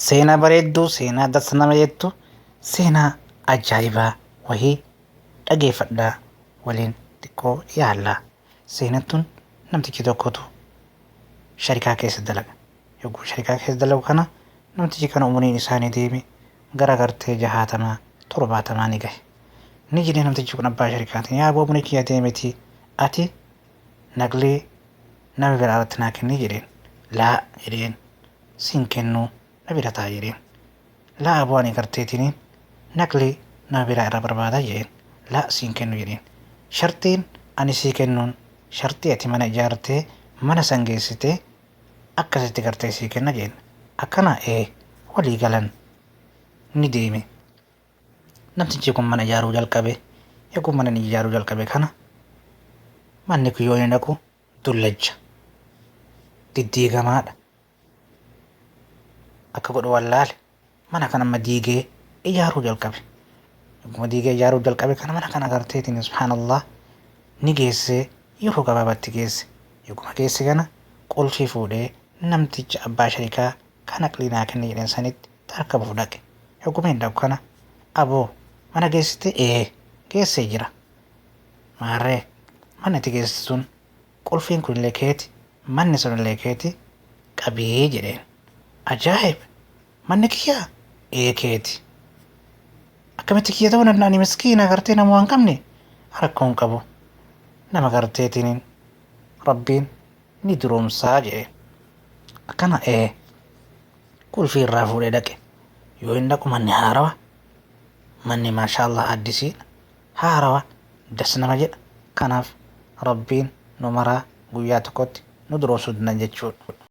Seenaa bareedduu, seenaa dansa nama jettu, seenaa ajaa'ibaa wahii dhageeffadhaa waliin xiqqoo yaallaa. Seenaan tun namtichi tokkotu sharikaa keessa dalaga. Yogguu sharikaa keessa dalagu kana namtichi kana umuriin isaanii deeme gara gartee 60 70 ni gahe. Ni jedhee namtichi kun abbaa sharikaatiin yaa aboo umrii kiyya deemeti ati naqlee nama biraa irratti naa kenni jedheen. Laa jedheen siin kennuu na bira taa jedheen. Laa aboo ani garteetiniin naqlee nama biraa irraa barbaadaa jedheen. Laa siin kennu jedheen. Shartiin ani sii kennuun shartii ati mana ijaartee mana san geessitee akkasitti gartee sii kenna jedheen. Akkana walii galan ni deeme. Namtichi kun mana ijaaruu jalqabe. Yogguu mana ni ijaaruu jalqabe kana manni kun yoo inni dhaqu dullajja. Diddiigamaadha. Akka godhu wallaale mana kana amma diigee ijaaruu jalqabe. Yogguma diigee ijaaruu jalqabe kana mana kana garteetiin subhaanallah ni geessee yeroo gabaabatti geesse. Yogguma geesse kana qulfii fuudhee namticha abbaa sharikaa kan aqlii naa kenne jedhan sanitti tarkabuuf dhaqe. Yogguma hin dhaqu kana aboo mana geessite geessee jira. Maarree manni ati geessite sun qulfiin kun illee keeti manni sun illee keeti qabii jedheen. Ajaa'ib manni kiyyaa keeti. Akkamitti kiyya ta'uu danda'a ani miskiina gartee nama waan qabne rakkoo hin qabu. Nama garteetiniin rabbiin ni duroomsaa jedhe. Akkana qulfii irraa fuudhee dhaqe. Yoo hin dhaqu manni haarawa manni maashaallah addisiidha. Haarawa das nama jedha. Kanaaf rabbiin nu maraa guyyaa tokkotti nu duroomsuu danda'a jechuudha.